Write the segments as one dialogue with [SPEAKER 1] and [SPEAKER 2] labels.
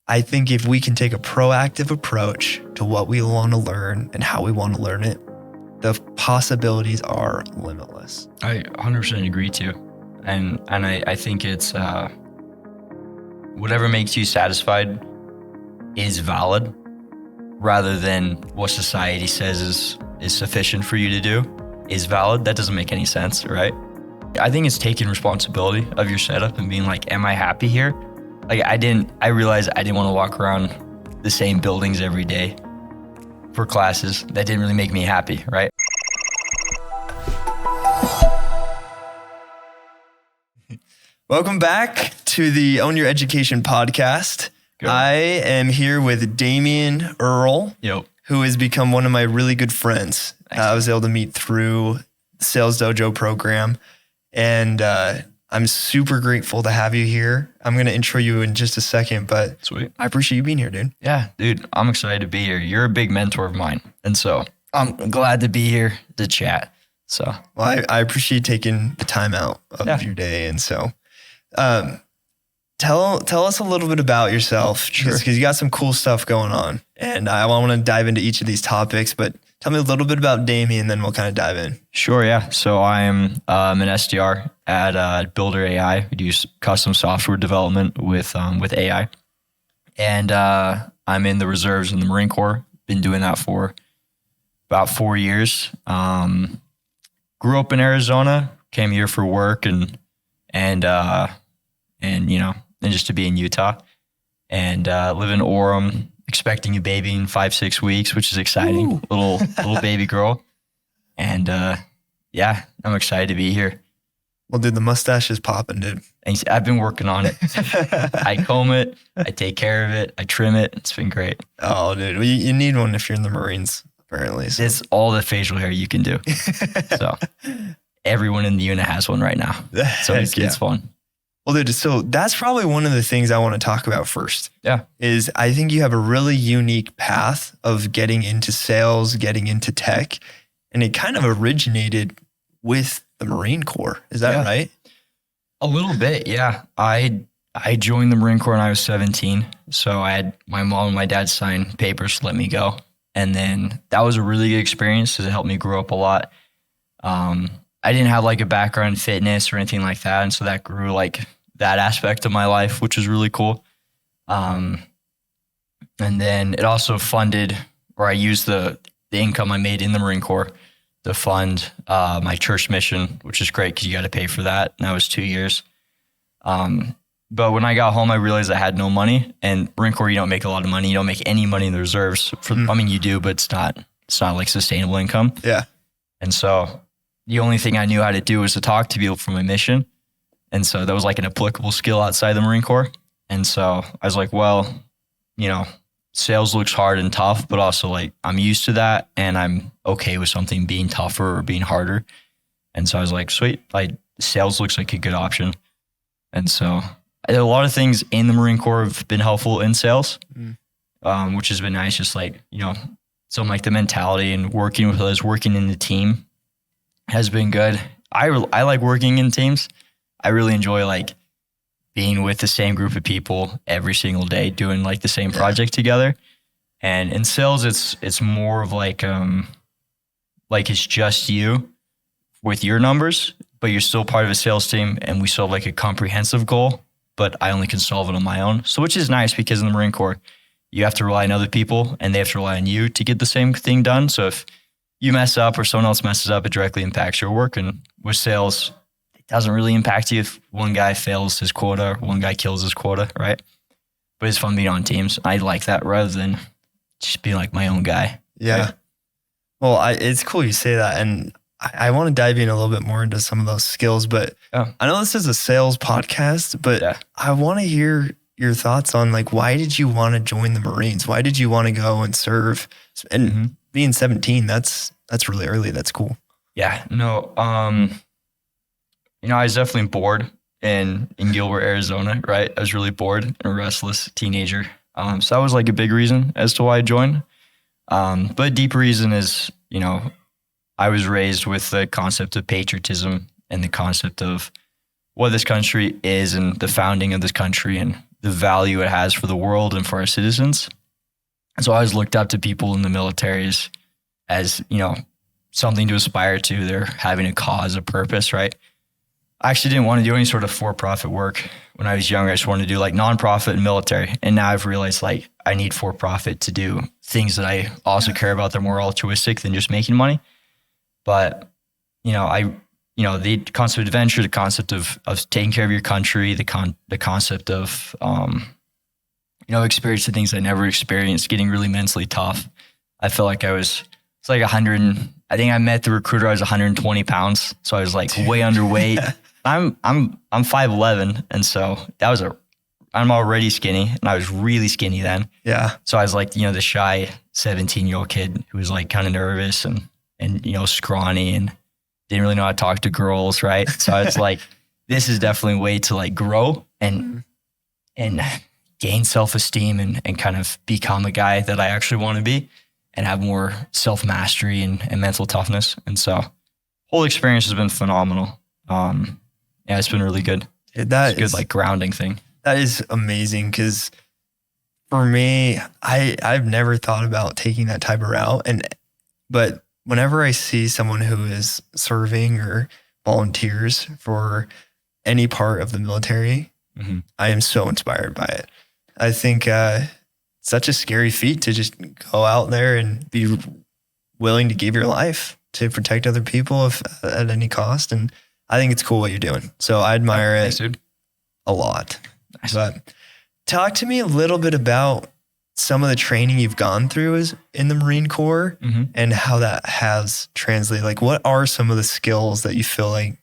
[SPEAKER 1] I think if we can take a proactive approach to what we want to learn and how we want to learn it, the possibilities are limitless.
[SPEAKER 2] I 100% agree too. And I think it's whatever makes you satisfied is valid rather than what society says is sufficient for you to do is valid. That doesn't make any sense, right? I think it's taking responsibility of your setup and being like, am I happy here? Like I realized I didn't want to walk around the same buildings every day for classes. That didn't really make me happy, right?
[SPEAKER 1] Welcome back to the Own Your Education podcast.
[SPEAKER 2] Good.
[SPEAKER 1] I am here with Damian Earl, who has become one of my really good friends. I was able to meet through the Sales Dojo program, and I'm super grateful to have you here. I'm going to intro you in just a second, but
[SPEAKER 2] Sweet.
[SPEAKER 1] I appreciate you being here, dude.
[SPEAKER 2] Yeah, dude, I'm excited to be here. You're a big mentor of mine, and so I'm glad to be here to chat. So,
[SPEAKER 1] well, I appreciate taking the time out of your day, and so tell us a little bit about yourself, because you got some cool stuff going on, and I want to dive into each of these topics, but tell me a little bit about Damian, and then we'll kind of dive in.
[SPEAKER 2] Sure, yeah. So I'm an SDR at Builder AI. We do custom software development with AI, and I'm in the reserves in the Marine Corps. Been doing that for about 4 years. Grew up in Arizona, came here for work, and just to be in Utah, and live in Orem. Expecting a baby in 5-6 weeks, which is exciting. Little baby girl. And I'm excited to be here.
[SPEAKER 1] Well, dude, the mustache is popping, dude.
[SPEAKER 2] Thanks. I've been working on it. I comb it, I take care of it, I trim it. It's been great.
[SPEAKER 1] Oh, dude, well, you need one if you're in the Marines, apparently. So.
[SPEAKER 2] It's all the facial hair you can do. So everyone in the unit has one right now. So it's fun.
[SPEAKER 1] Well, dude, so that's probably one of the things I want to talk about first.
[SPEAKER 2] Yeah.
[SPEAKER 1] Is I think you have a really unique path of getting into sales, getting into tech, and it kind of originated with the Marine Corps. Is that right?
[SPEAKER 2] A little bit, yeah. I joined the Marine Corps when I was 17. So I had my mom and my dad sign papers to let me go. And then that was a really good experience because it helped me grow up a lot. I didn't have like a background in fitness or anything like that. And so that grew like that aspect of my life, which was really cool. And then it also funded, or I used the income I made in the Marine Corps to fund my church mission, which is great because you got to pay for that. And that was 2 years. But when I got home, I realized I had no money. And Marine Corps, you don't make a lot of money. You don't make any money in the reserves. I mean, you do, but it's not like sustainable income.
[SPEAKER 1] Yeah.
[SPEAKER 2] And so the only thing I knew how to do was to talk to people for my mission. And so that was like an applicable skill outside the Marine Corps. And so I was like, well, sales looks hard and tough, but also like I'm used to that and I'm okay with something being tougher or being harder. And so I was like, sweet, like sales looks like a good option. And so a lot of things in the Marine Corps have been helpful in sales, which has been nice. Just like, something like the mentality and working with others, working in the team has been good. I like working in teams. I really enjoy like being with the same group of people every single day, doing like the same project together. And in sales, it's more of like it's just you with your numbers, but you're still part of a sales team, and we still have like a comprehensive goal, but I only can solve it on my own. So which is nice because in the Marine Corps, you have to rely on other people and they have to rely on you to get the same thing done. So if you mess up or someone else messes up, it directly impacts your work. And with sales, it doesn't really impact you if one guy fails his quota or one guy kills his quota, right? But it's fun being on teams. I like that rather than just being like my own guy.
[SPEAKER 1] Yeah.
[SPEAKER 2] Right?
[SPEAKER 1] Well, it's cool you say that. And I want to dive in a little bit more into some of those skills, but I know this is a sales podcast, but I want to hear your thoughts on like, why did you want to join the Marines? Why did you want to go and serve? And being 17, that's really early. That's cool.
[SPEAKER 2] Yeah, no, I was definitely bored in Gilbert, Arizona, right? I was really bored and a restless teenager. So that was like a big reason as to why I joined. But a deep reason is, I was raised with the concept of patriotism and the concept of what this country is and the founding of this country and the value it has for the world and for our citizens. So I always looked up to people in the militaries as, something to aspire to. They're having a cause, a purpose, right? I actually didn't want to do any sort of for-profit work when I was younger. I just wanted to do like nonprofit and military. And now I've realized like I need for-profit to do things that I also care about. They're more altruistic than just making money. But, the concept of adventure, the concept of taking care of your country, the concept of, experiencing things I never experienced, getting really mentally tough. I felt like it's like 100, I think I met the recruiter, I was 120 pounds. So I was like way underweight. I'm 5'11". And so I'm already skinny, and I was really skinny then.
[SPEAKER 1] Yeah.
[SPEAKER 2] So I was like, the shy 17-year-old kid who was like kind of nervous and scrawny and didn't really know how to talk to girls. Right. So I was like, this is definitely a way to like grow and gain self-esteem and kind of become a guy that I actually want to be and have more self-mastery and mental toughness. And so whole experience has been phenomenal. It's been really good. It's a good like grounding thing.
[SPEAKER 1] That is amazing, because for me, I've never thought about taking that type of route. But whenever I see someone who is serving or volunteers for any part of the military, I am so inspired by it. I think such a scary feat to just go out there and be willing to give your life to protect other people at any cost. And I think it's cool what you're doing. So I admire it a lot. Nice. But talk to me a little bit about some of the training you've gone through in the Marine Corps and how that has translated. Like, what are some of the skills that you feel like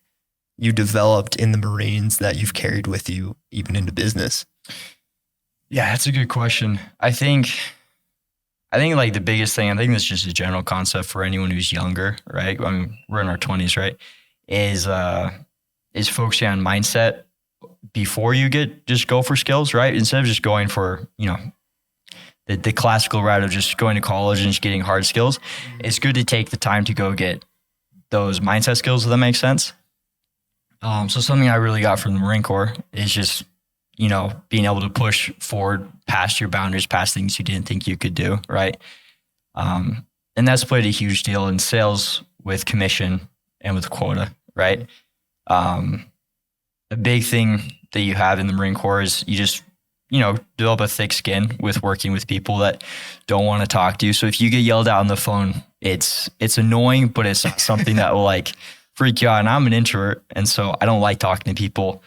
[SPEAKER 1] you developed in the Marines that you've carried with you even into business?
[SPEAKER 2] Yeah, that's a good question. I think like the biggest thing, I think it's just a general concept for anyone who's younger, right? I mean, we're in our 20s, right? Is focusing on mindset before you just go for skills, right? Instead of just going for, the classical route of just going to college and just getting hard skills, it's good to take the time to go get those mindset skills, if that makes sense. So something I really got from the Marine Corps is just, being able to push forward past your boundaries, past things you didn't think you could do, right? And that's played a huge deal in sales with commission and with quota, right? A big thing that you have in the Marine Corps is you just, develop a thick skin with working with people that don't want to talk to you. So if you get yelled at on the phone, it's annoying, but it's not something that will like freak you out. And I'm an introvert, and so I don't like talking to people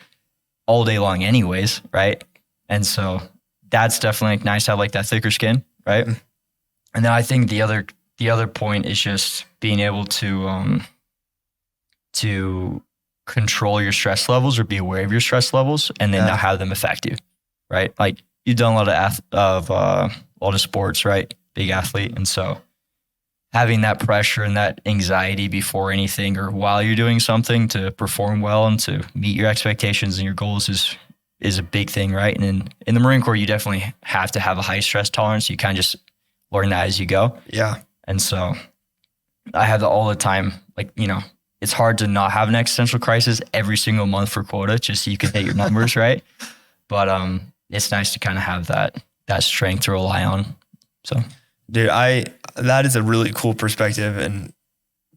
[SPEAKER 2] all day long anyways, right? And so that's definitely nice to have like that thicker skin, right? And then I think the other point is just being able to control your stress levels or be aware of your stress levels and then not have them affect you, right? Like you've done a lot of sports, right? Big athlete. And so having that pressure and that anxiety before anything or while you're doing something to perform well and to meet your expectations and your goals is a big thing, right? And in the Marine Corps, you definitely have to have a high stress tolerance. You kind of just learn that as you go.
[SPEAKER 1] Yeah.
[SPEAKER 2] And so I have that all the time. Like, it's hard to not have an existential crisis every single month for quota, just so you can hit your numbers, right? But it's nice to kind of have that strength to rely on. So,
[SPEAKER 1] dude, that is a really cool perspective and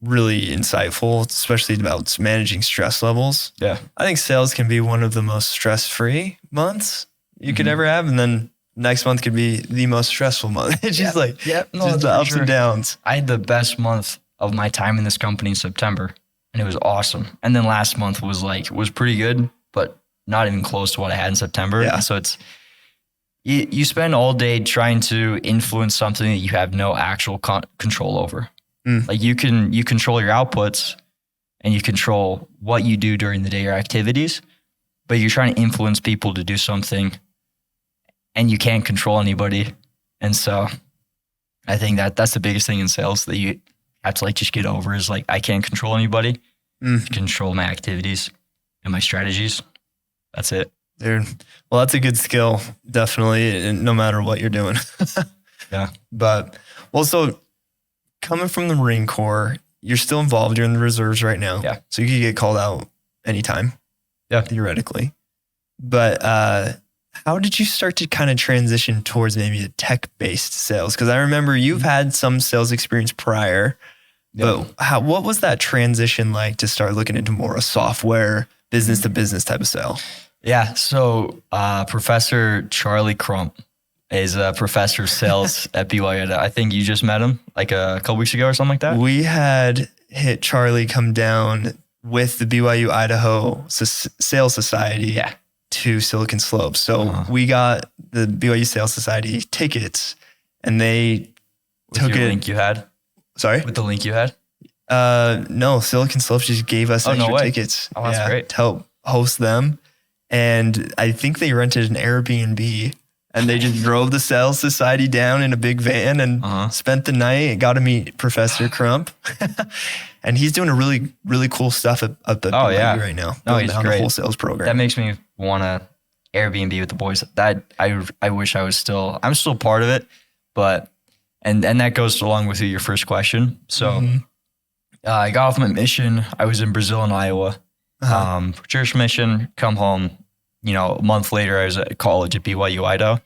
[SPEAKER 1] really insightful, especially about managing stress levels.
[SPEAKER 2] Yeah.
[SPEAKER 1] I think sales can be one of the most stress-free months you could ever have. And then next month could be the most stressful month. It's just just the ups and downs.
[SPEAKER 2] I had the best month of my time in this company in September, and it was awesome. And then last month was pretty good, but not even close to what I had in September.
[SPEAKER 1] Yeah.
[SPEAKER 2] So it's, you spend all day trying to influence something that you have no actual control over. Like you control your outputs and you control what you do during the day, your activities, but you're trying to influence people to do something and you can't control anybody. And so I think that's the biggest thing in sales that you have to just get over is I can't control anybody, control my activities and my strategies. That's it.
[SPEAKER 1] Dude, well, that's a good skill, definitely, no matter what you're doing.
[SPEAKER 2] Yeah.
[SPEAKER 1] But, so coming from the Marine Corps, you're still involved. You're in the reserves right now.
[SPEAKER 2] Yeah.
[SPEAKER 1] So you could get called out anytime.
[SPEAKER 2] Yeah.
[SPEAKER 1] Theoretically. But how did you start to kind of transition towards maybe a tech-based sales? Because I remember you've had some sales experience prior, but what was that transition like to start looking into more a software, business-to-business type of sale?
[SPEAKER 2] Yeah, so Professor Charlie Crump is a professor of sales at BYU. I think you just met him like a couple weeks ago or something like that.
[SPEAKER 1] We had hit Charlie come down with the BYU Idaho Sales Society to Silicon Slopes. So we got the BYU Sales Society tickets, and they took
[SPEAKER 2] it. Link you had?
[SPEAKER 1] Sorry?
[SPEAKER 2] With the link you had?
[SPEAKER 1] No, Silicon Slopes just gave us extra tickets.
[SPEAKER 2] Oh, that's great.
[SPEAKER 1] To help host them. And I think they rented an Airbnb, and they just drove the Sales Society down in a big van and spent the night and got to meet Professor Crump. And he's doing a really, really cool stuff at the BYU right now.
[SPEAKER 2] No, he's great.
[SPEAKER 1] The whole sales program.
[SPEAKER 2] That makes me want to Airbnb with the boys. That I wish I'm still part of it, but, and that goes along with your first question. So I got off my mission. I was in Brazil and Iowa, for church mission, come home. A month later, I was at college at BYU Idaho.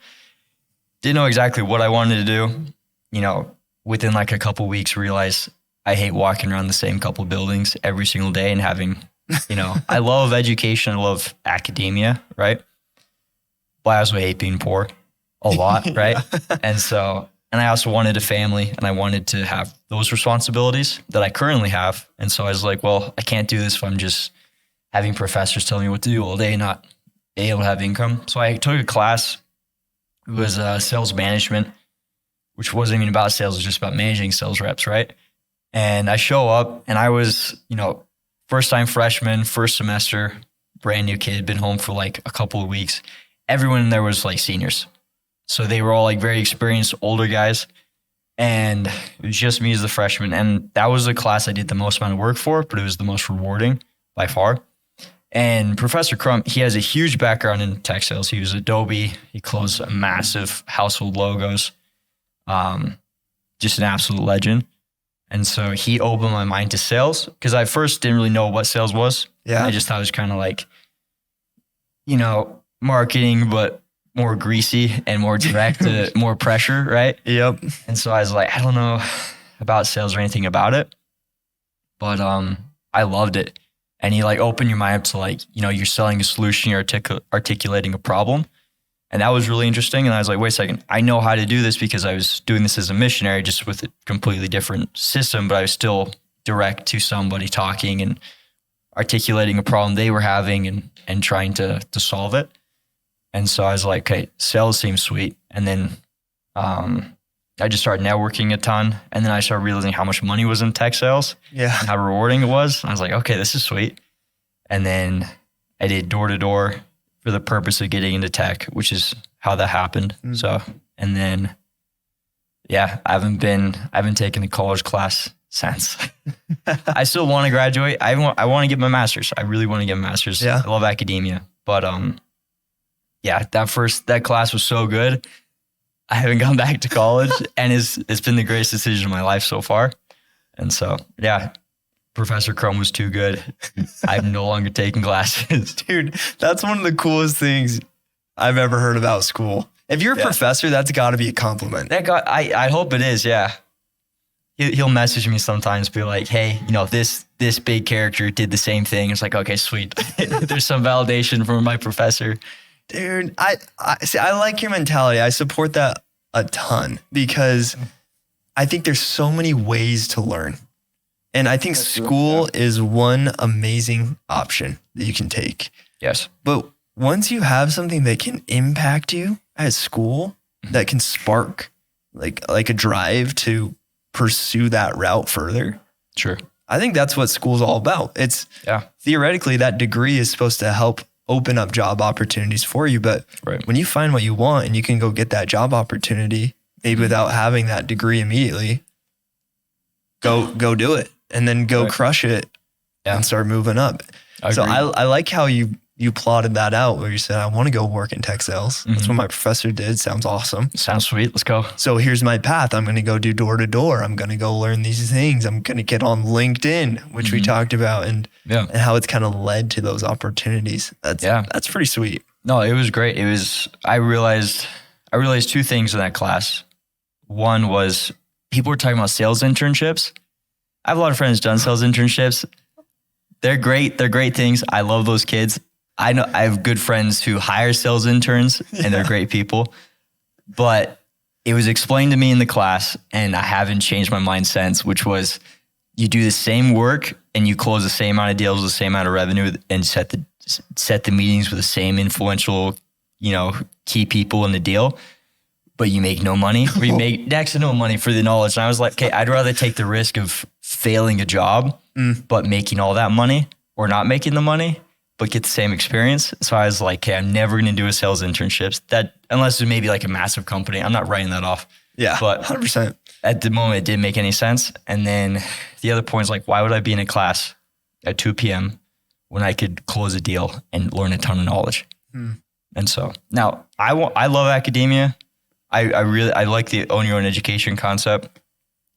[SPEAKER 2] Didn't know exactly what I wanted to do. Within like a couple weeks, realized I hate walking around the same couple buildings every single day and having, I love education. I love academia, right? But I also hate being poor a lot, right? And I also wanted a family, and I wanted to have those responsibilities that I currently have. And so I was like, well, I can't do this if I'm just having professors tell me what to do all day, not able to have income. So I took a class. It was sales management, which wasn't even about sales. It was just about managing sales reps, right? And I show up, and I was, first time freshman, first semester, brand new kid, been home for like a couple of weeks. Everyone in there was like seniors. So they were all like very experienced, older guys. And it was just me as the freshman. And that was the class I did the most amount of work for, but it was the most rewarding by far. And Professor Crump, he has a huge background in tech sales. He was Adobe. He closed massive household logos. Just an absolute legend. And so he opened my mind to sales, because I first didn't really know what sales was. Yeah. I just thought it was kind of like, marketing, but more greasy and more direct, more pressure, right?
[SPEAKER 1] Yep.
[SPEAKER 2] And so I was like, I don't know about sales or anything about it, but I loved it. And he like opened your mind up to like, you're selling a solution, you're articulating a problem. And that was really interesting. And I was like, wait a second, I know how to do this because I was doing this as a missionary, just with a completely different system, but I was still direct to somebody talking and articulating a problem they were having and trying to solve it. And so I was like, okay, sales seems sweet. And then I just started networking a ton. And then I started realizing how much money was in tech sales.
[SPEAKER 1] Yeah.
[SPEAKER 2] And how rewarding it was. And I was like, okay, this is sweet. And then I did door-to-door for the purpose of getting into tech, which is how that happened. So, and then, I haven't taken a college class since. I still want to graduate. I want to get my master's. I really want to get a master's. Yeah. I love academia. But that class was so good. I haven't gone back to college, and it's been the greatest decision of my life so far. And so, Professor Crumb was too good. I'm no longer taking classes.
[SPEAKER 1] Dude, that's one of the coolest things I've ever heard about school. If you're a professor, that's got to be a compliment.
[SPEAKER 2] I hope it is, yeah. He'll message me sometimes, be like, hey, this big character did the same thing. It's like, okay, sweet. There's some validation from my professor.
[SPEAKER 1] Dude, I like your mentality. I support that a ton, because I think there's so many ways to learn. And I think school is one amazing option that you can take.
[SPEAKER 2] Yes.
[SPEAKER 1] But once you have something that can impact you at school, that can spark like a drive to pursue that route further.
[SPEAKER 2] Sure.
[SPEAKER 1] I think that's what school's all about. It's theoretically that degree is supposed to help open up job opportunities for you. But when you find what you want and you can go get that job opportunity, maybe without having that degree immediately, go do it, and then go crush it and start moving up. So I like how you plotted that out, where you said, I want to go work in tech sales. That's what my professor did. Sounds awesome.
[SPEAKER 2] Sounds sweet. Let's go.
[SPEAKER 1] So here's my path. I'm going to go do door to door. I'm going to go learn these things. I'm going to get on LinkedIn, which we talked about, and how it's kind of led to those opportunities. That's pretty sweet.
[SPEAKER 2] No, it was great. I realized two things in that class. One was people were talking about sales internships. I have a lot of friends done sales internships. They're great. They're great things. I love those kids. I have good friends who hire sales interns and they're great people. But it was explained to me in the class, and I haven't changed my mind since, which was you do the same work and you close the same amount of deals with the same amount of revenue and set the meetings with the same influential, key people in the deal, but you make no money, or you make next to no money for the knowledge. And I was like, okay, I'd rather take the risk of failing a job, but making all that money, or not making the money, but get the same experience. So I was like, okay, I'm never going to do a sales internships unless it's maybe like a massive company. I'm not writing that off.
[SPEAKER 1] Yeah,
[SPEAKER 2] but
[SPEAKER 1] 100%.
[SPEAKER 2] At the moment, it didn't make any sense. And then the other point is like, why would I be in a class at 2 p.m. when I could close a deal and learn a ton of knowledge? And so now I love academia. I like the own your own education concept.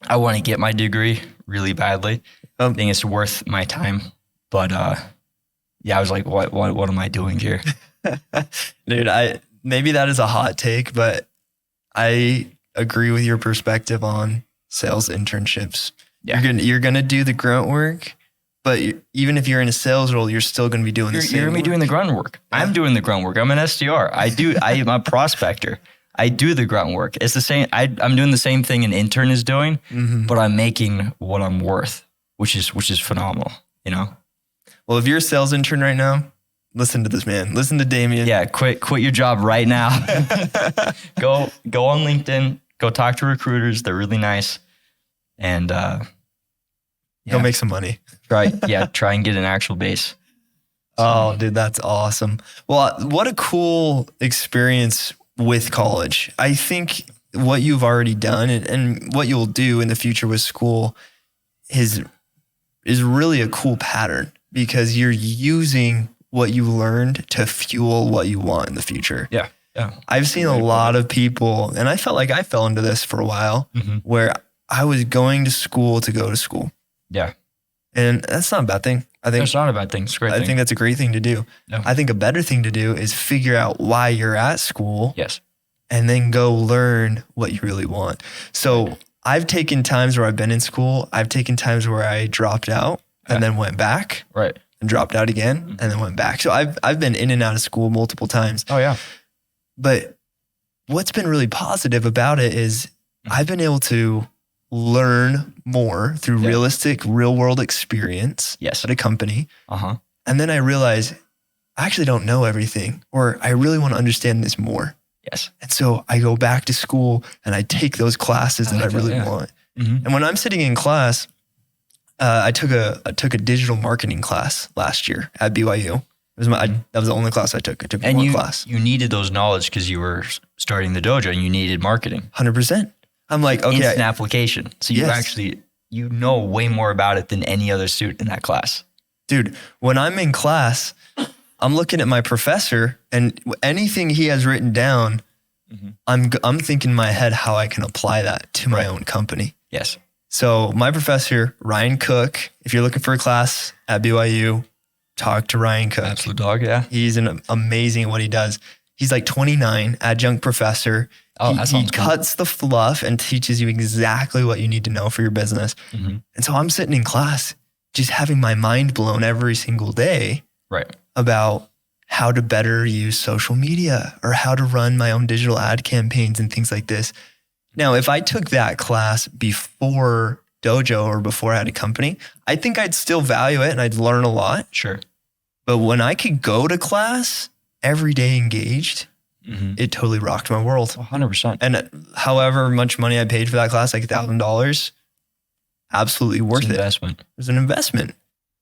[SPEAKER 2] I want to get my degree really badly. I think it's worth my time. But I was like, what am I doing here?
[SPEAKER 1] Dude, maybe that is a hot take, but I agree with your perspective on sales internships. Yeah. You're gonna do the grunt work, but even if you're in a sales role, you're still gonna be doing the same.
[SPEAKER 2] You're gonna be doing the grunt work. Yeah. I'm doing the grunt work. I'm an SDR. I'm a prospector. I do the grunt work. It's the same. I'm doing the same thing an intern is doing, but I'm making what I'm worth, which is phenomenal.
[SPEAKER 1] Well, if you're a sales intern right now, listen to this man. Listen to Damian.
[SPEAKER 2] Yeah, quit your job right now. Go on LinkedIn. Go talk to recruiters. They're really nice. And
[SPEAKER 1] go make some money.
[SPEAKER 2] Right. Yeah. Try and get an actual base.
[SPEAKER 1] Oh, dude, that's awesome. Well, what a cool experience with college. I think what you've already done and what you'll do in the future with school is really a cool pattern, because you're using what you learned to fuel what you want in the future.
[SPEAKER 2] Yeah. Yeah.
[SPEAKER 1] I've seen a lot of people, and I felt like I fell into this for a while, where I was going to school to go to school.
[SPEAKER 2] Yeah.
[SPEAKER 1] And that's not a bad thing. I think
[SPEAKER 2] it's not a bad thing. It's a great thing.
[SPEAKER 1] I think that's a great thing to do. No. I think a better thing to do is figure out why you're at school.
[SPEAKER 2] Yes.
[SPEAKER 1] And then go learn what you really want. So I've taken times where I've been in school. I've taken times where I dropped out and then went back.
[SPEAKER 2] Right.
[SPEAKER 1] And dropped out again and then went back. So I've been in and out of school multiple times.
[SPEAKER 2] Oh yeah.
[SPEAKER 1] But what's been really positive about it is I've been able to learn more through real world experience at a company. And then I realize I actually don't know everything, or I really want to understand this more.
[SPEAKER 2] Yes.
[SPEAKER 1] And so I go back to school and I take those classes that I really want. And when I'm sitting in class, I took a digital marketing class last year at BYU. That was the only class I took. I took one class.
[SPEAKER 2] You needed those knowledge because you were starting the dojo and you needed marketing.
[SPEAKER 1] 100%. I'm like, okay.
[SPEAKER 2] Instant application. So you know way more about it than any other student in that class.
[SPEAKER 1] Dude, when I'm in class, I'm looking at my professor, and anything he has written down, I'm thinking in my head how I can apply that to my own company.
[SPEAKER 2] Yes.
[SPEAKER 1] So my professor, Ryan Cook, if you're looking for a class at BYU, talk to Ryan Cook.
[SPEAKER 2] Absolute dog, yeah.
[SPEAKER 1] He's amazing at what he does. He's like 29, adjunct professor.
[SPEAKER 2] Oh,
[SPEAKER 1] he cuts the fluff and teaches you exactly what you need to know for your business. And so I'm sitting in class just having my mind blown every single day about how to better use social media or how to run my own digital ad campaigns and things like this. Now, if I took that class before dojo or before I had a company, I think I'd still value it and I'd learn a lot.
[SPEAKER 2] Sure.
[SPEAKER 1] But when I could go to class every day engaged, it totally rocked my world.
[SPEAKER 2] 100%.
[SPEAKER 1] And however much money I paid for that class, like $1,000, absolutely worth it. It was an investment.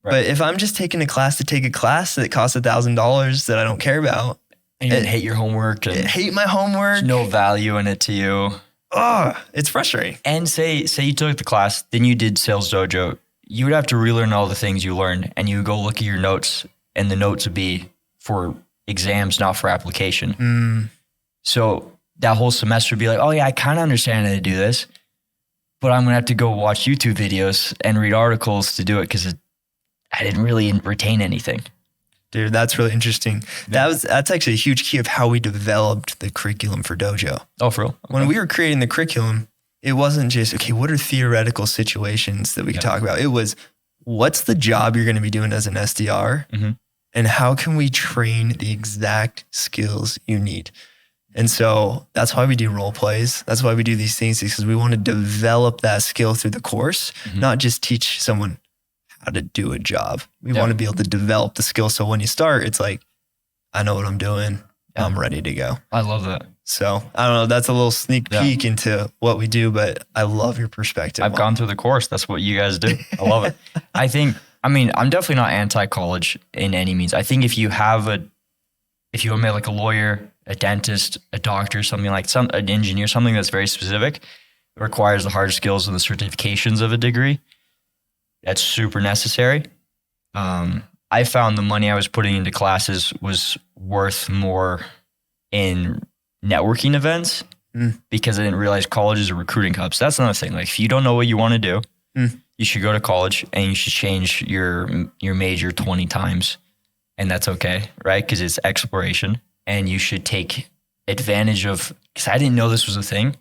[SPEAKER 1] Right. But if I'm just taking a class to take a class that costs $1,000 that I don't care about,
[SPEAKER 2] and you hate your homework, and
[SPEAKER 1] hate my homework,
[SPEAKER 2] there's no value in it to you.
[SPEAKER 1] Oh, it's frustrating.
[SPEAKER 2] And say you took the class, then you did Sales Dojo, you would have to relearn all the things you learned, and you would go look at your notes, and the notes would be for exams, not for application. So that whole semester would be like, oh yeah, I kind of understand how to do this, but I'm going to have to go watch YouTube videos and read articles to do it because I didn't really retain anything.
[SPEAKER 1] Dude, that's really interesting. That's actually a huge key of how we developed the curriculum for Dojo.
[SPEAKER 2] Oh, for real? Okay.
[SPEAKER 1] When we were creating the curriculum, it wasn't just, okay, what are theoretical situations that we can talk about? It was, what's the job you're going to be doing as an SDR? Mm-hmm. And how can we train the exact skills you need? And so that's why we do role plays. That's why we do these things, because we want to develop that skill through the course, not just teach someone how to do a job. We want to be able to develop the skill. So when you start, it's like, I know what I'm doing. I'm ready to go.
[SPEAKER 2] I love that.
[SPEAKER 1] So I don't know. That's a little sneak peek into what we do, but I love your perspective.
[SPEAKER 2] I've gone through the course. That's what you guys do. I love it. I'm definitely not anti-college in any means. I think if you want to be like a lawyer, a dentist, a doctor, something like an engineer, something that's very specific, it requires the hard skills and the certifications of a degree. That's super necessary. I found the money I was putting into classes was worth more in networking events because I didn't realize college is a recruiting hub. So that's another thing. Like if you don't know what you want to do, you should go to college and you should change your major 20 times. And that's okay, right? Because it's exploration. And you should take advantage of, because I didn't know this was a thing.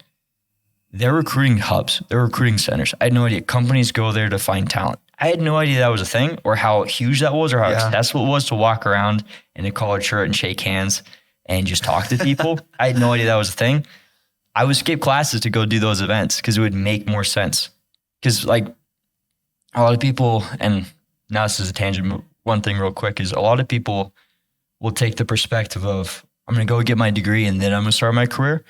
[SPEAKER 2] They're recruiting hubs. They're recruiting centers. I had no idea. Companies go there to find talent. I had no idea that was a thing or how huge that was or how accessible it was to walk around in a collared shirt and shake hands and just talk to people. I had no idea that was a thing. I would skip classes to go do those events because it would make more sense. Because like a lot of people, and now this is a tangent, one thing real quick is a lot of people will take the perspective of, I'm going to go get my degree and then I'm going to start my career.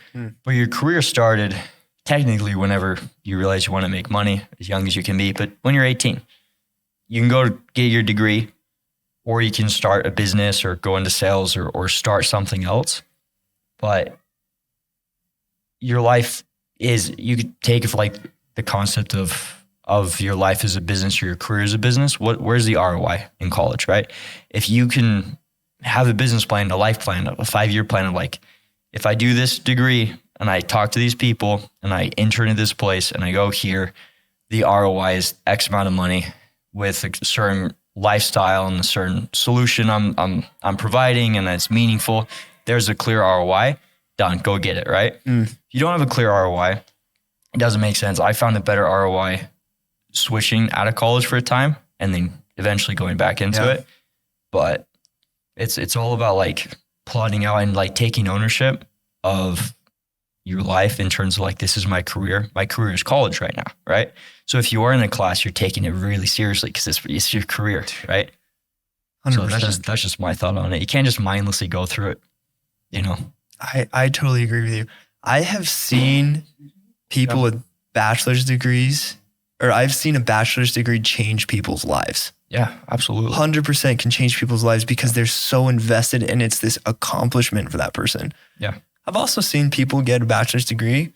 [SPEAKER 2] But your career started technically whenever you realize you want to make money, as young as you can be. But when you're 18, you can go get your degree, or you can start a business or go into sales or start something else. But your life is, you could take it for like the concept of your life as a business or your career as a business. Where's the ROI in college, right? If you can have a business plan, a life plan, a 5-year plan of like, if I do this degree and I talk to these people and I intern at this place and I go here, the ROI is X amount of money with a certain lifestyle and a certain solution I'm providing, and it's meaningful. There's a clear ROI. Done. Go get it, right? If you don't have a clear ROI, it doesn't make sense. I found a better ROI switching out of college for a time and then eventually going back into it. But it's all about like plotting out and like taking ownership of your life in terms of like, this is my career. My career is college right now, right? So if you are in a class, you're taking it really seriously because it's your career, right? 100%. So that's just my thought on it. You can't just mindlessly go through it, you know?
[SPEAKER 1] I totally agree with you. I have seen people with bachelor's degrees, or I've seen a bachelor's degree change people's lives.
[SPEAKER 2] Yeah, absolutely.
[SPEAKER 1] 100% can change people's lives because they're so invested and it's this accomplishment for that person.
[SPEAKER 2] Yeah.
[SPEAKER 1] I've also seen people get a bachelor's degree,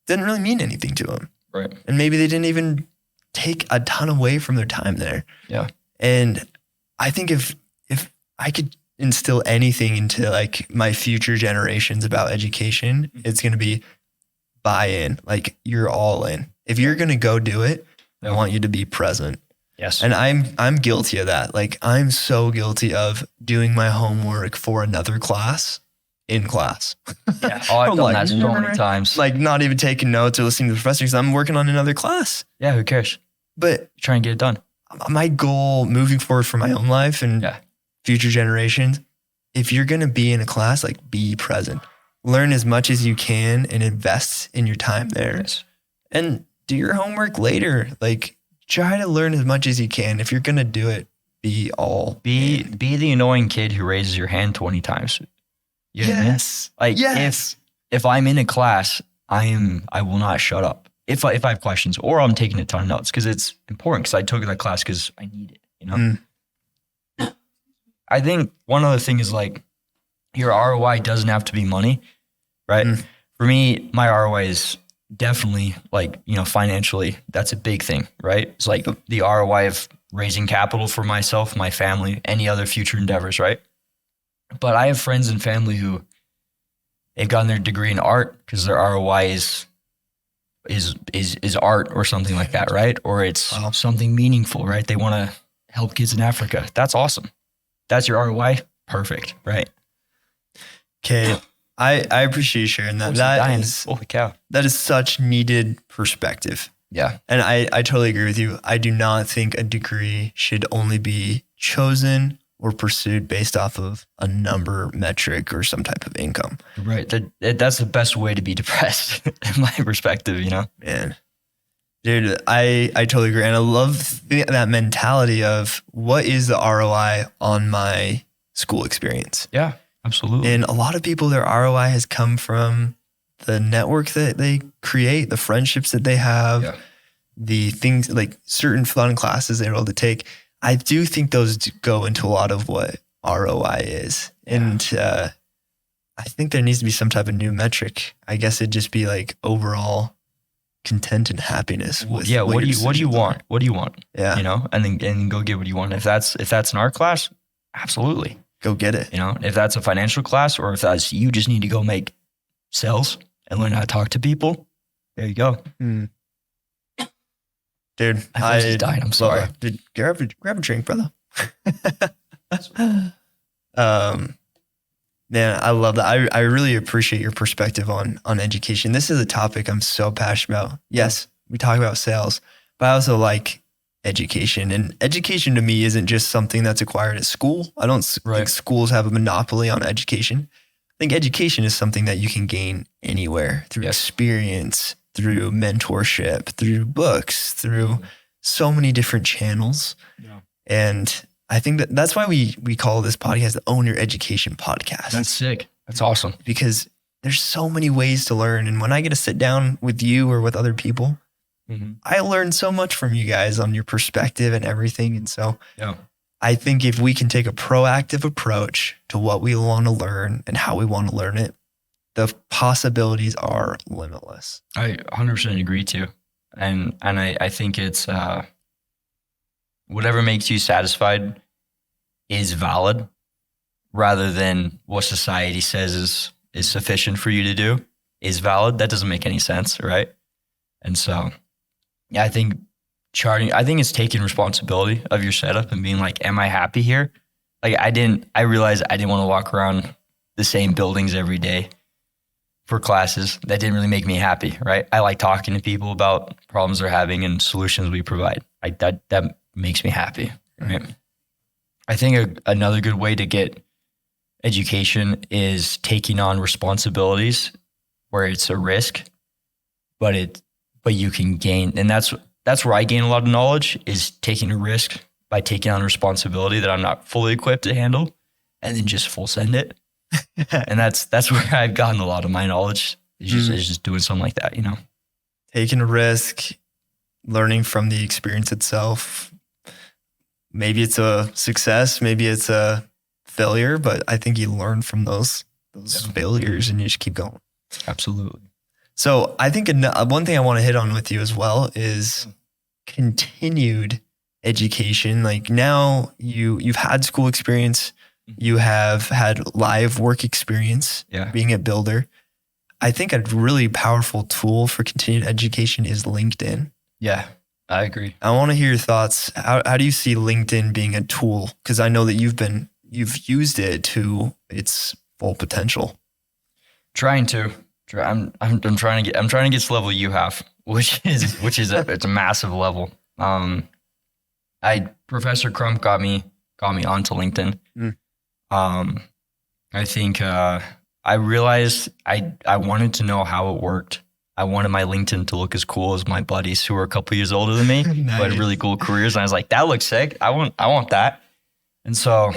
[SPEAKER 1] didn't really mean anything to them.
[SPEAKER 2] Right.
[SPEAKER 1] And maybe they didn't even take a ton away from their time there.
[SPEAKER 2] Yeah.
[SPEAKER 1] And I think if I could instill anything into like my future generations about education, it's going to be buy in. Like you're all in. If you're going to go do it, I want you to be present.
[SPEAKER 2] Yes.
[SPEAKER 1] And I'm guilty of that. Like I'm so guilty of doing my homework for another class in class.
[SPEAKER 2] Yeah. Oh, I've done that so many times.
[SPEAKER 1] Like not even taking notes or listening to the professor because I'm working on another class.
[SPEAKER 2] Yeah, who cares?
[SPEAKER 1] But
[SPEAKER 2] try and get it done.
[SPEAKER 1] My goal moving forward for my own life and future generations, if you're going to be in a class, like be present. Learn as much as you can and invest in your time there.
[SPEAKER 2] Yes.
[SPEAKER 1] And do your homework later. Like try to learn as much as you can. If you're going to do it, be
[SPEAKER 2] the annoying kid who raises your hand 20 times. You know what I mean? Like if I'm in a class, I will not shut up. If I have questions or I'm taking a ton of notes because it's important because I took that class because I need it, you know? I think one other thing is like your ROI doesn't have to be money, right? For me, my ROI is definitely like, you know, financially, that's a big thing, right? It's like the ROI of raising capital for myself, my family, any other future endeavors, right? But I have friends and family who they've gotten their degree in art because their ROI is art or something like that, right? Or it's something meaningful, right? They want to help kids in Africa. That's awesome. that's your ROI. Perfect. Right.
[SPEAKER 1] Okay. I appreciate you sharing that.
[SPEAKER 2] Holy cow.
[SPEAKER 1] That is such needed perspective.
[SPEAKER 2] Yeah.
[SPEAKER 1] And I totally agree with you. I do not think a degree should only be chosen or pursued based off of a number metric or some type of income.
[SPEAKER 2] Right. That's the best way to be depressed in my perspective, you know?
[SPEAKER 1] Man. Dude, I totally agree. And I love that mentality of what is the ROI on my school experience?
[SPEAKER 2] Yeah, absolutely.
[SPEAKER 1] And a lot of people, their ROI has come from the network that they create, the friendships that they have, the things like certain fun classes they're able to take. I do think those go into a lot of what ROI is. Yeah. And I think there needs to be some type of new metric. I guess it'd just be like overall content and happiness.
[SPEAKER 2] What do you want? What do you want?
[SPEAKER 1] Yeah.
[SPEAKER 2] You know, and then go get what you want. If that's an art class, absolutely.
[SPEAKER 1] Go get it.
[SPEAKER 2] You know, if that's a financial class, or if that's you just need to go make sales and learn how to talk to people, there you go.
[SPEAKER 1] Dude,
[SPEAKER 2] I just died. I'm sorry.
[SPEAKER 1] Dude, grab a drink, brother. Man, I love that. I really appreciate your perspective on education. This is a topic I'm so passionate about. Yes, we talk about sales, but I also like education. And education to me isn't just something that's acquired at school. I don't think schools have a monopoly on education. I think education is something that you can gain anywhere through experience, through mentorship, through books, through so many different channels. Yeah. And I think that's why we call this podcast the Own Your Education Podcast.
[SPEAKER 2] That's sick. That's awesome.
[SPEAKER 1] Because there's so many ways to learn. And when I get to sit down with you or with other people, I learn so much from you guys on your perspective and everything. And so I think if we can take a proactive approach to what we want to learn and how we want to learn it, the possibilities are limitless.
[SPEAKER 2] I 100% agree too. And I think it's whatever makes you satisfied is valid rather than what society says is sufficient for you to do is valid. That doesn't make any sense, right? And so I think it's taking responsibility of your setup and being like, am I happy here? Like I realized I didn't want to walk around the same buildings every day for classes. That didn't really make me happy, right? I like talking to people about problems they're having and solutions we provide. Like that makes me happy, right? I think another good way to get education is taking on responsibilities where it's a risk, but you can gain, and that's where I gain a lot of knowledge, is taking a risk by taking on responsibility that I'm not fully equipped to handle, and then just full send it. And that's where I've gotten a lot of my knowledge is just doing something like that, you know?
[SPEAKER 1] Taking a risk, learning from the experience itself. Maybe it's a success, maybe it's a failure, but I think you learn from those failures and you just keep going.
[SPEAKER 2] Absolutely.
[SPEAKER 1] So I think one thing I want to hit on with you as well is continued education. Like now you've had school experience, you have had live work experience being a builder. I think a really powerful tool for continued education is LinkedIn.
[SPEAKER 2] Yeah, I agree.
[SPEAKER 1] I want to hear your thoughts. How do you see LinkedIn being a tool? Because I know that you've used it to its full potential.
[SPEAKER 2] I'm trying to get to the level you have, which is it's a massive level. Professor Crump got me onto LinkedIn. I think I realized I wanted to know how it worked. I wanted my LinkedIn to look as cool as my buddies who were a couple years older than me, nice. Who had really cool careers. And I was like, that looks sick. I want that. And so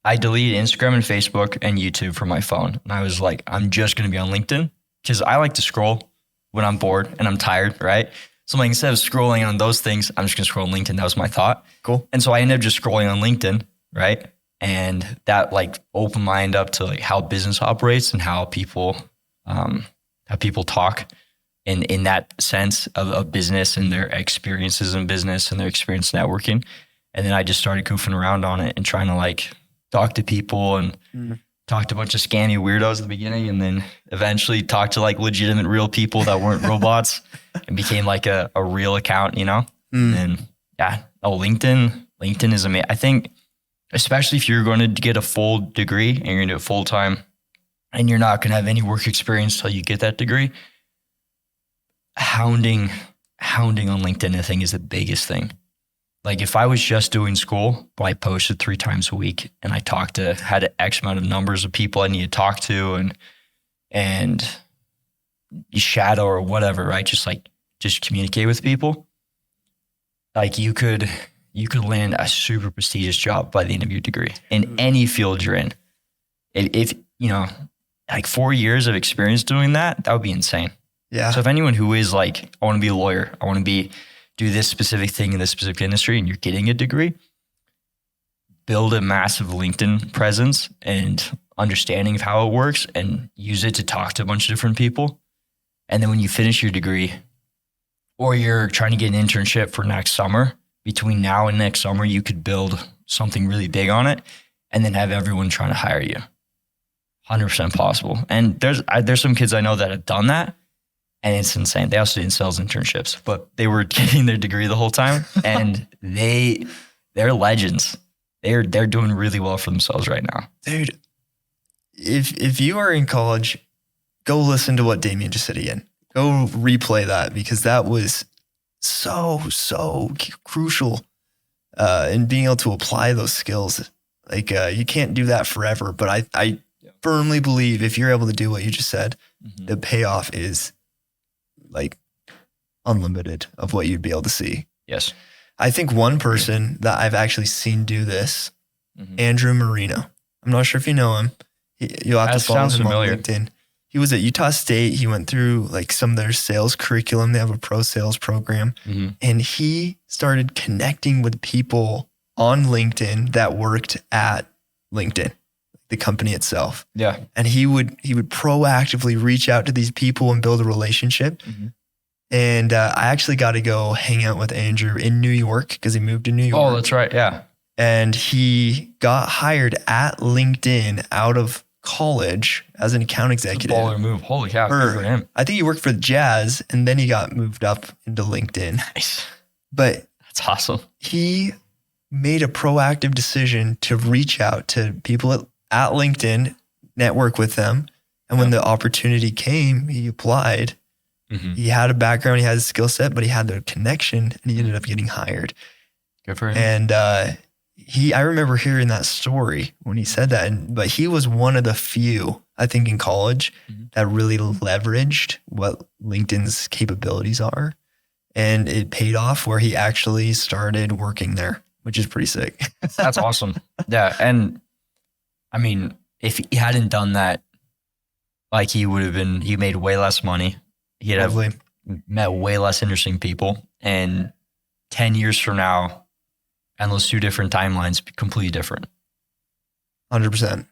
[SPEAKER 2] I deleted Instagram and Facebook and YouTube from my phone. And I was like, I'm just going to be on LinkedIn because I like to scroll when I'm bored and I'm tired, right? So I'm like, instead of scrolling on those things, I'm just going to scroll on LinkedIn. That was my thought.
[SPEAKER 1] Cool.
[SPEAKER 2] And so I ended up just scrolling on LinkedIn, right? And that like opened my mind up to like how business operates and how people talk in that sense of business and their experiences in business and their experience networking. And then I just started goofing around on it and trying to like talk to people and talk to a bunch of scammy weirdos at the beginning, and then eventually talk to like legitimate real people that weren't robots and became like a real account, you know? And LinkedIn is amazing. I especially if you're going to get a full degree and you're going to do it full time and you're not going to have any work experience till you get that degree, hounding on LinkedIn, I think, is the biggest thing. Like if I was just doing school, but I posted 3 times a week and I had an X amount of numbers of people I need to talk to and you shadow or whatever, right? Just communicate with people. Like you could land a super prestigious job by the end of your degree in any field you're in. If like 4 years of experience doing that would be insane.
[SPEAKER 1] Yeah.
[SPEAKER 2] So if anyone who is like, I want to be a lawyer, I want to do this specific thing in this specific industry, and you're getting a degree, build a massive LinkedIn presence and understanding of how it works and use it to talk to a bunch of different people. And then when you finish your degree or you're trying to get an internship for next summer, between now and next summer, you could build something really big on it and then have everyone trying to hire you. 100% possible. And there's some kids I know that have done that. And it's insane. They also did sales internships, but they were getting their degree the whole time, and they're legends. They're doing really well for themselves right now.
[SPEAKER 1] Dude, if you are in college, go listen to what Damian just said again. Go replay that, because that was so crucial in being able to apply those skills. Like you can't do that forever, but I firmly believe if you're able to do what you just said, the payoff is like unlimited of what you'd be able to see.
[SPEAKER 2] Yes.
[SPEAKER 1] I think one person that I've actually seen do this, Andrew Marino. I'm not sure if you know him. You'll have to follow him on LinkedIn. He was at Utah State. He went through like some of their sales curriculum. They have a pro sales program. And he started connecting with people on LinkedIn that worked at LinkedIn, the company itself.
[SPEAKER 2] Yeah.
[SPEAKER 1] And he would proactively reach out to these people and build a relationship. And I actually got to go hang out with Andrew in New York because he moved to New York.
[SPEAKER 2] Oh, that's right. Yeah.
[SPEAKER 1] And he got hired at LinkedIn out of college as an account executive.
[SPEAKER 2] Baller move. Holy cow. Good for him.
[SPEAKER 1] I think he worked for Jazz and then he got moved up into LinkedIn.
[SPEAKER 2] Nice.
[SPEAKER 1] But
[SPEAKER 2] that's awesome.
[SPEAKER 1] He made a proactive decision to reach out to people at LinkedIn, network with them. And when the opportunity came, he applied. He had a background, he had a skill set, but he had the connection and he ended up getting hired.
[SPEAKER 2] Good for him.
[SPEAKER 1] And I remember hearing that story when he said that. But he was one of the few, I think, in college that really leveraged what LinkedIn's capabilities are. And it paid off where he actually started working there, which is pretty sick.
[SPEAKER 2] That's awesome. Yeah. And I mean, if he hadn't done that, like he made way less money. He'd have met way less interesting people. And 10 years from now, and those 2 different timelines be completely different.
[SPEAKER 1] 100%.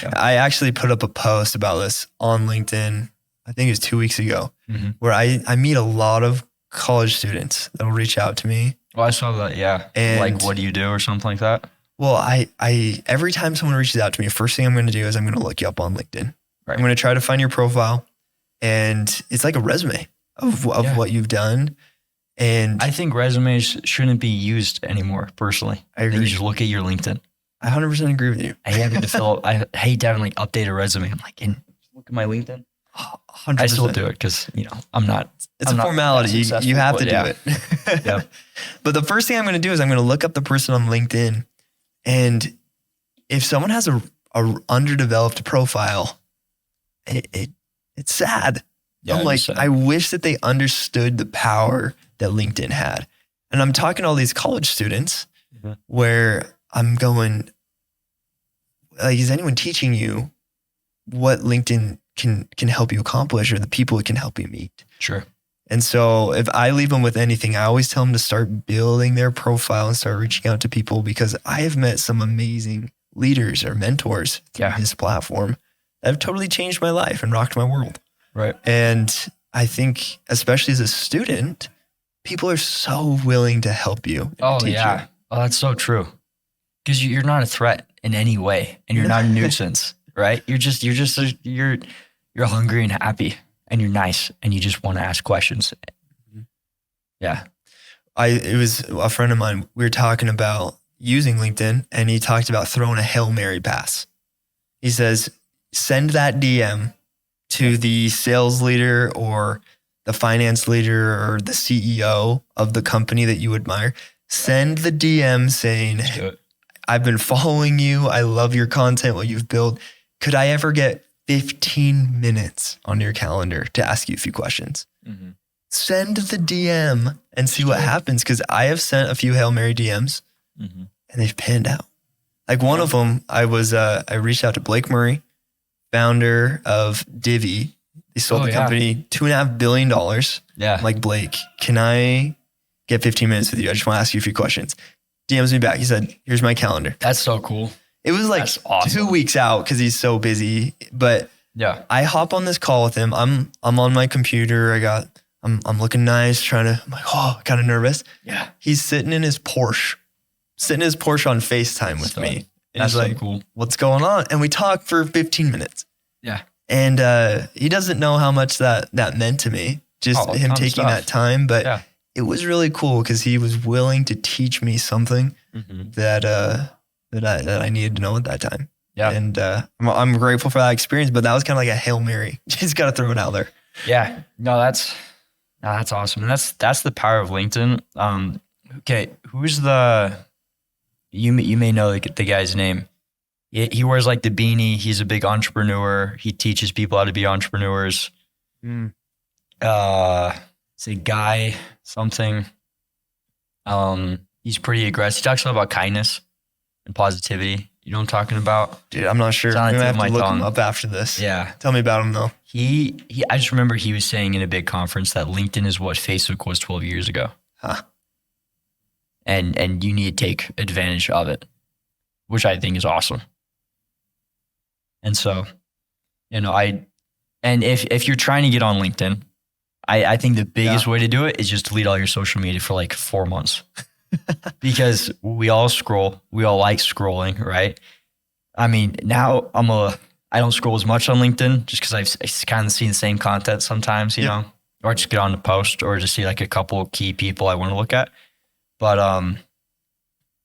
[SPEAKER 1] Yeah. I actually put up a post about this on LinkedIn, I think it was 2 weeks ago, where I meet a lot of college students that will reach out to me.
[SPEAKER 2] Well, I saw that, yeah. And like, what do you do or something like that?
[SPEAKER 1] Well, I every time someone reaches out to me, first thing I'm going to do is I'm going to look you up on LinkedIn. Right. I'm going to try to find your profile. And it's like a resume of what you've done. And
[SPEAKER 2] I think resumes shouldn't be used anymore, personally.
[SPEAKER 1] I agree.
[SPEAKER 2] You just look at your LinkedIn.
[SPEAKER 1] I 100% agree with you.
[SPEAKER 2] I hate to have like update a resume. I'm like, look at my LinkedIn.
[SPEAKER 1] 100%.
[SPEAKER 2] I still do it because, I'm not.
[SPEAKER 1] It's a formality. You have to do it.
[SPEAKER 2] Yeah.
[SPEAKER 1] But the first thing I'm going to do is I'm going to look up the person on LinkedIn. And if someone has a underdeveloped profile, it's sad.
[SPEAKER 2] Yeah,
[SPEAKER 1] I'm like, I wish that they understood the power that LinkedIn had. And I'm talking to all these college students where I'm going, like, is anyone teaching you what LinkedIn can help you accomplish or the people it can help you meet?
[SPEAKER 2] Sure.
[SPEAKER 1] And so if I leave them with anything, I always tell them to start building their profile and start reaching out to people, because I have met some amazing leaders or mentors through this platform that have totally changed my life and rocked my world.
[SPEAKER 2] Right.
[SPEAKER 1] And I think, especially as a student, people are so willing to help you.
[SPEAKER 2] Oh, yeah. Oh, that's so true. Because you're not a threat in any way, and you're not a nuisance, right? You're hungry and happy, and you're nice, and you just want to ask questions. Yeah.
[SPEAKER 1] It was a friend of mine. We were talking about, using LinkedIn, and he talked about throwing a Hail Mary pass. He says, send that DM to the sales leader or the finance leader or the CEO of the company that you admire. Send the DM saying, I've been following you. I love your content, what you've built. Could I ever get 15 minutes on your calendar to ask you a few questions? Mm-hmm. Send the DM and see what happens. Because I have sent a few Hail Mary DMs and they've panned out. Like one of them, I reached out to Blake Murray, founder of Divvy. They sold the company $2.5 billion. Yeah. I'm like, Blake, can I get 15 minutes with you? I just want to ask you a few questions. DMs me back. He said, here's my calendar.
[SPEAKER 2] That's so cool.
[SPEAKER 1] It was like awesome. 2 weeks out because he's so busy. But I hop on this call with him. I'm on my computer. I'm looking nice, I'm like, kind of nervous. Yeah. He's sitting in his Porsche on FaceTime with me. And he's like, cool. What's going on? And we talk for 15 minutes. Yeah. And he doesn't know how much that meant to me, just him taking that time. But it was really cool because he was willing to teach me something that I needed to know at that time. Yeah. And I'm grateful for that experience, but that was kind of like a Hail Mary. Just got to throw it out there.
[SPEAKER 2] Yeah. No, that's awesome. And that's the power of LinkedIn. Okay. Who's you may know the guy's name. He wears like the beanie. He's a big entrepreneur. He teaches people how to be entrepreneurs. It's a guy, something. He's pretty aggressive. He talks a lot about kindness and positivity. You know what I'm talking about?
[SPEAKER 1] Dude, I'm not sure. I'm going to have to look him up after this.
[SPEAKER 2] Yeah.
[SPEAKER 1] Tell me about him though.
[SPEAKER 2] I just remember he was saying in a big conference that LinkedIn is what Facebook was 12 years ago. Huh. And you need to take advantage of it, which I think is awesome. And so, if you're trying to get on LinkedIn, I think the biggest way to do it is just delete all your social media for like 4 months. Because we all scroll. We all like scrolling, right? I mean, now I don't scroll as much on LinkedIn just because I've kind of seen the same content sometimes, you know, or just get on the post or just see like a couple key people I want to look at. But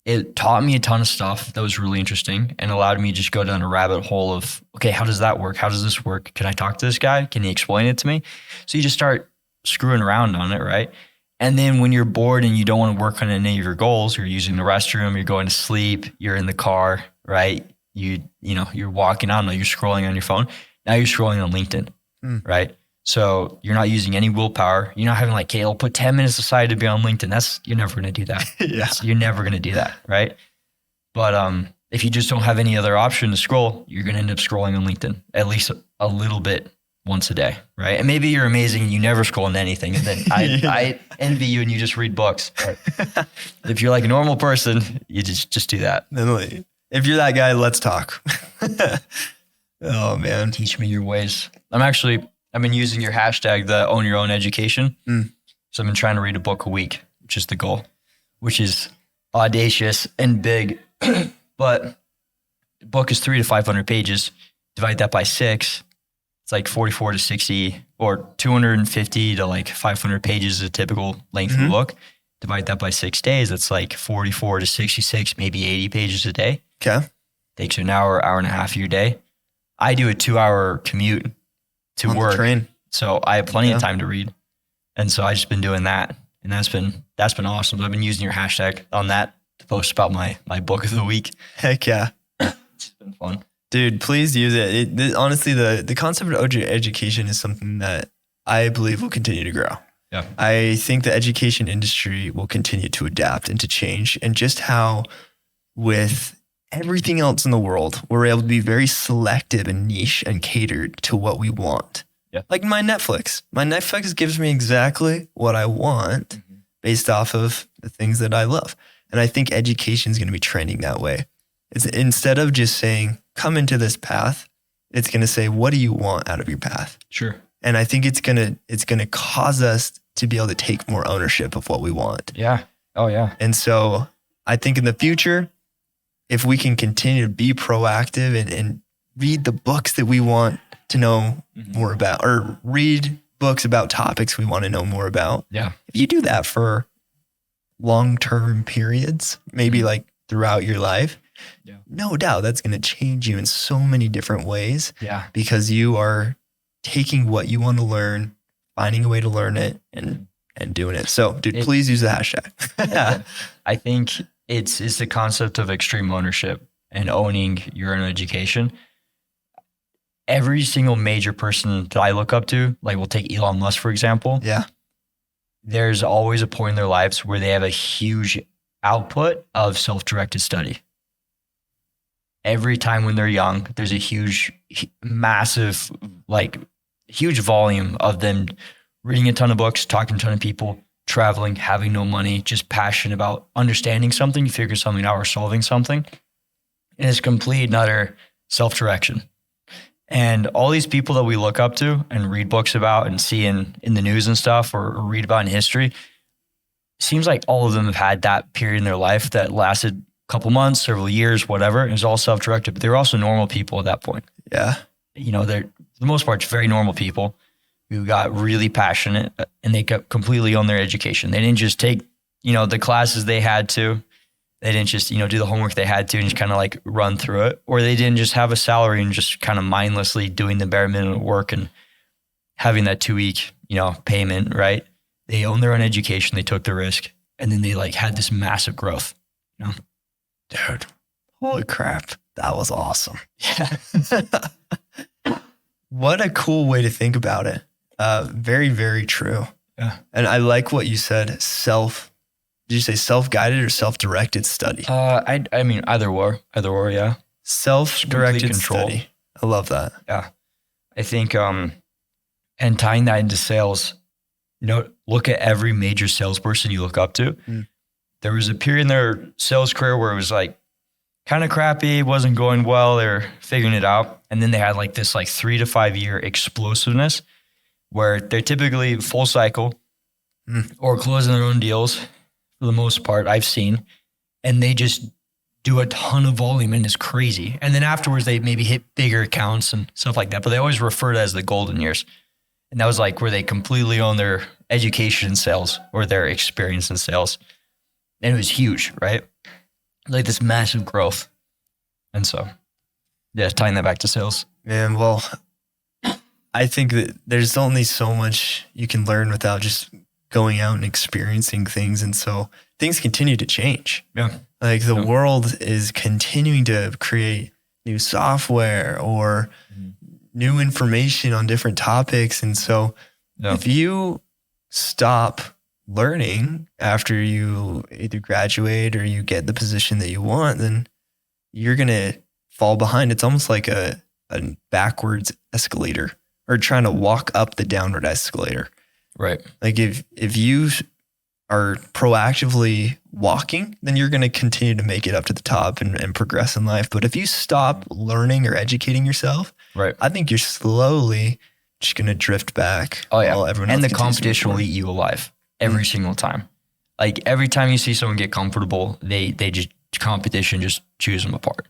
[SPEAKER 2] it taught me a ton of stuff that was really interesting and allowed me to just go down a rabbit hole of, okay, how does that work? How does this work? Can I talk to this guy? Can he explain it to me? So you just start screwing around on it, right? And then when you're bored and you don't want to work on any of your goals, you're using the restroom, you're going to sleep, you're in the car, right? You're walking, I don't know, you're scrolling on your phone. Now you're scrolling on LinkedIn, right? So you're not using any willpower. You're not having like, okay, I'll put 10 minutes aside to be on LinkedIn. You're never going to do that. You're never going to do that, right? But if you just don't have any other option to scroll, you're going to end up scrolling on LinkedIn at least a little bit once a day, right? And maybe you're amazing and you never scroll into anything. And then I envy you and you just read books. If you're like a normal person, you just do that.
[SPEAKER 1] If you're that guy, let's talk. Oh man.
[SPEAKER 2] Teach me your ways. I've been using your hashtag, the own your own education. So I've been trying to read a book a week, which is the goal, which is audacious and big. But the book is 300 to 500 pages. Divide that by 6. It's like 44 to 60 or 250 to like 500 pages is a typical length of a book. Divide that by 6 days. That's like 44 to 66, maybe 80 pages a day.
[SPEAKER 1] Okay.
[SPEAKER 2] Takes you an hour and a half of your day. I do a 2-hour commute to work.
[SPEAKER 1] Train.
[SPEAKER 2] So I have plenty of time to read. And so I've just been doing that. And that's been awesome. I've been using your hashtag on that to post about my book of the week.
[SPEAKER 1] Heck yeah.
[SPEAKER 2] It's been fun.
[SPEAKER 1] Dude, please use it. Honestly, the concept of education is something that I believe will continue to grow. Yeah. I think the education industry will continue to adapt and to change. And just how with everything else in the world, we're able to be very selective and niche and catered to what we want. Yeah. Like my Netflix. My Netflix gives me exactly what I want based off of the things that I love. And I think education is going to be trending that way. It's instead of just saying, come into this path, it's going to say, what do you want out of your path?
[SPEAKER 2] Sure.
[SPEAKER 1] And I think it's going to cause us to be able to take more ownership of what we want.
[SPEAKER 2] Yeah. Oh yeah.
[SPEAKER 1] And so I think in the future, if we can continue to be proactive and read the books that we want to know more about, or read books about topics we want to know more about.
[SPEAKER 2] Yeah.
[SPEAKER 1] If you do that for long-term periods, maybe like throughout your life, no doubt that's going to change you in so many different ways.
[SPEAKER 2] Yeah.
[SPEAKER 1] Because you are taking what you want to learn, finding a way to learn it, and doing it. So, dude, please use the hashtag.
[SPEAKER 2] Yeah. I think it's the concept of extreme ownership and owning your own education. Every single major person that I look up to, like we'll take Elon Musk, for example.
[SPEAKER 1] Yeah.
[SPEAKER 2] There's always a point in their lives where they have a huge output of self-directed study. Every time when they're young, there's a huge, massive, like huge volume of them reading a ton of books, talking to a ton of people, traveling, having no money, just passionate about understanding something, figuring something out, or solving something. And it's complete and utter self-direction. And all these people that we look up to and read books about and see in the news and stuff or read about in history, seems like all of them have had that period in their life that lasted a couple months, several years, whatever. It was all self-directed, but they were also normal people at that point.
[SPEAKER 1] Yeah.
[SPEAKER 2] You know, they're, for the most part, very normal people who got really passionate and they got completely on their education. They didn't just take, you know, the classes they had to. They didn't just, you know, do the homework they had to and just kind of like run through it. Or they didn't just have a salary and just kind of mindlessly doing the bare minimum work and having that 2-week, you know, payment, right? They owned their own education. They took the risk. And then they like had this massive growth, you know?
[SPEAKER 1] Dude, holy crap. That was awesome.
[SPEAKER 2] Yeah.
[SPEAKER 1] What a cool way to think about it. Very, very true.
[SPEAKER 2] Yeah.
[SPEAKER 1] And I like what you said, did you say self-guided or self-directed study?
[SPEAKER 2] I mean, either or, yeah.
[SPEAKER 1] Self-directed study. I love that.
[SPEAKER 2] Yeah. I think, and tying that into sales, you know, look at every major salesperson you look up to. There was a period in their sales career where it was like kind of crappy, wasn't going well, they're figuring it out. And then they had like this like 3 to 5 year explosiveness where they're typically full cycle or closing their own deals for the most part I've seen. And they just do a ton of volume and it's crazy. And then afterwards they maybe hit bigger accounts and stuff like that, but they always refer to it as the golden years. And that was like where they completely own their education in sales or their experience in sales. And it was huge, right? Like this massive growth. And so, yeah, tying that back to sales.
[SPEAKER 1] Man, well, I think that there's only so much you can learn without just going out and experiencing things. And so things continue to change.
[SPEAKER 2] Yeah.
[SPEAKER 1] Like the world is continuing to create new software or new information on different topics. And so if you stop learning after you either graduate or you get the position that you want, then you're going to fall behind. It's almost like a backwards escalator or trying to walk up the downward escalator.
[SPEAKER 2] Right.
[SPEAKER 1] Like if you are proactively walking, then you're going to continue to make it up to the top and progress in life. But if you stop learning or educating yourself,
[SPEAKER 2] right,
[SPEAKER 1] I think you're slowly just going to drift back.
[SPEAKER 2] Oh yeah.
[SPEAKER 1] While everyone
[SPEAKER 2] and
[SPEAKER 1] else
[SPEAKER 2] the competition will eat you alive every single time. Like every time you see someone get comfortable, they just competition just chews them apart.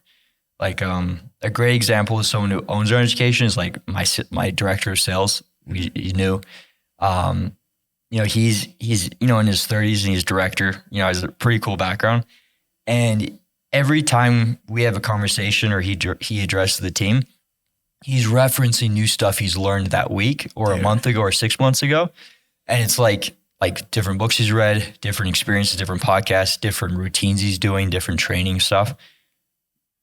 [SPEAKER 2] Like a great example is someone who owns their own education is like my director of sales. You knew, you know, he's you know in his 30s and he's director. You know, has a pretty cool background. And every time we have a conversation or he addresses the team, he's referencing new stuff he's learned that week or a month ago or 6 months ago, and it's like different books he's read, different experiences, different podcasts, different routines he's doing, different training stuff,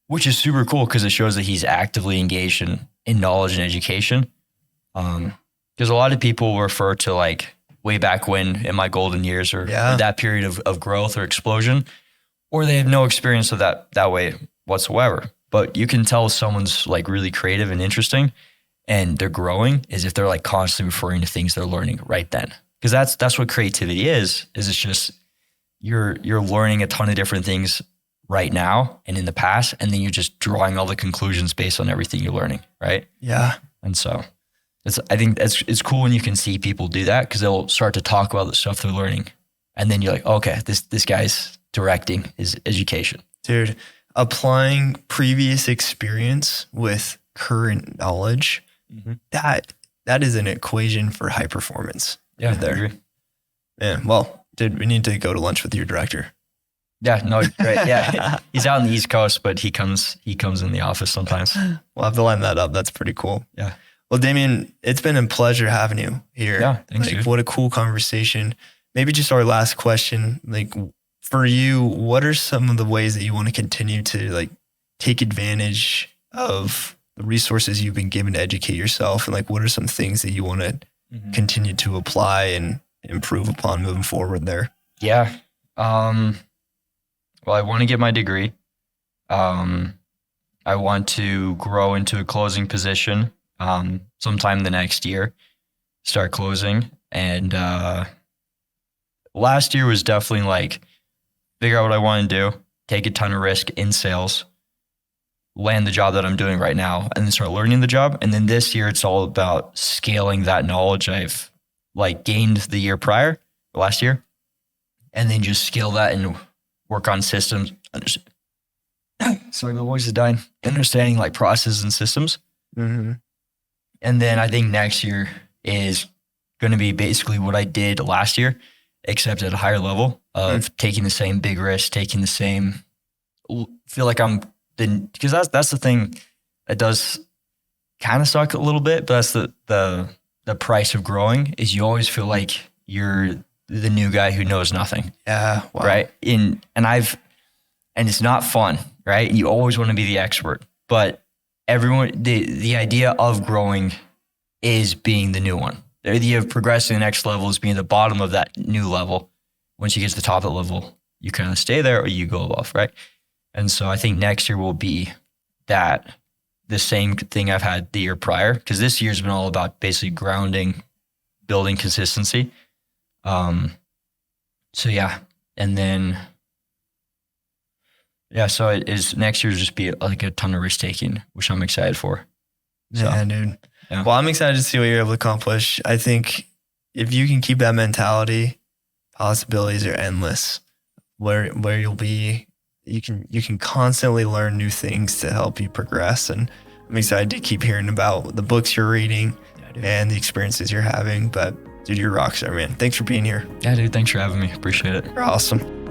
[SPEAKER 2] which is super cool because it shows that he's actively engaged in knowledge and education. Because a lot of people refer to like way back when in my golden years or that period of growth or explosion, or they have no experience of that way whatsoever. But you can tell someone's like really creative and interesting and they're growing is if they're like constantly referring to things they're learning right then. Because that's what creativity is it's just you're learning a ton of different things right now and in the past, and then you're just drawing all the conclusions based on everything you're learning, right?
[SPEAKER 1] Yeah.
[SPEAKER 2] And so I think it's cool when you can see people do that because they'll start to talk about the stuff they're learning. And then you're like, okay, this guy's directing his education.
[SPEAKER 1] Dude, applying previous experience with current knowledge, that is an equation for high performance.
[SPEAKER 2] Yeah,
[SPEAKER 1] there.
[SPEAKER 2] I agree.
[SPEAKER 1] Yeah. Well, dude, we need to go to lunch with your director.
[SPEAKER 2] Yeah, no, great. Yeah, he's out on the East Coast, but he comes in the office sometimes.
[SPEAKER 1] We'll have to line that up. That's pretty cool.
[SPEAKER 2] Yeah.
[SPEAKER 1] Well, Damian, it's been a pleasure having you here.
[SPEAKER 2] Yeah, thanks.
[SPEAKER 1] Like, what a cool conversation. Maybe just our last question. Like, for you, what are some of the ways that you want to continue to like take advantage of the resources you've been given to educate yourself? And like, what are some things that you want to continue to apply and improve upon moving forward there?
[SPEAKER 2] Yeah. Well, I want to get my degree. I want to grow into a closing position sometime the next year, start closing. And last year was definitely like figure out what I want to do, take a ton of risk in sales, land the job that I'm doing right now, and then start learning the job. And then this year, it's all about scaling that knowledge I've like gained the year prior, last year, and then just scale that and work on systems. Sorry, my voice is dying. Understanding like processes and systems.
[SPEAKER 1] Mm-hmm.
[SPEAKER 2] And then I think next year is going to be basically what I did last year, except at a higher level of taking the same big risk, taking the same, feel like I'm the, because that's the thing that does kind of suck a little bit, but that's the price of growing is you always feel like you're the new guy who knows nothing.
[SPEAKER 1] Yeah. Wow.
[SPEAKER 2] Right. And it's not fun, right? You always want to be the expert, but the idea of growing is being the new one. The idea of progressing to the next level is being the bottom of that new level. Once you get to the top of the level, you kind of stay there or you go above, right? And so I think next year will be the same thing I've had the year prior, because this year's been all about basically grounding, building consistency. So yeah, and then so it is next year just be like a ton of risk taking, which I'm excited for. So,
[SPEAKER 1] yeah, dude. Yeah. Well, I'm excited to see what you're able to accomplish. I think if you can keep that mentality, possibilities are endless. Where you'll be, you can constantly learn new things to help you progress. And I'm excited to keep hearing about the books you're reading and the experiences you're having. But dude, you're a rock star, man. Thanks for being here.
[SPEAKER 2] Yeah, dude. Thanks for having me. Appreciate it.
[SPEAKER 1] You're awesome.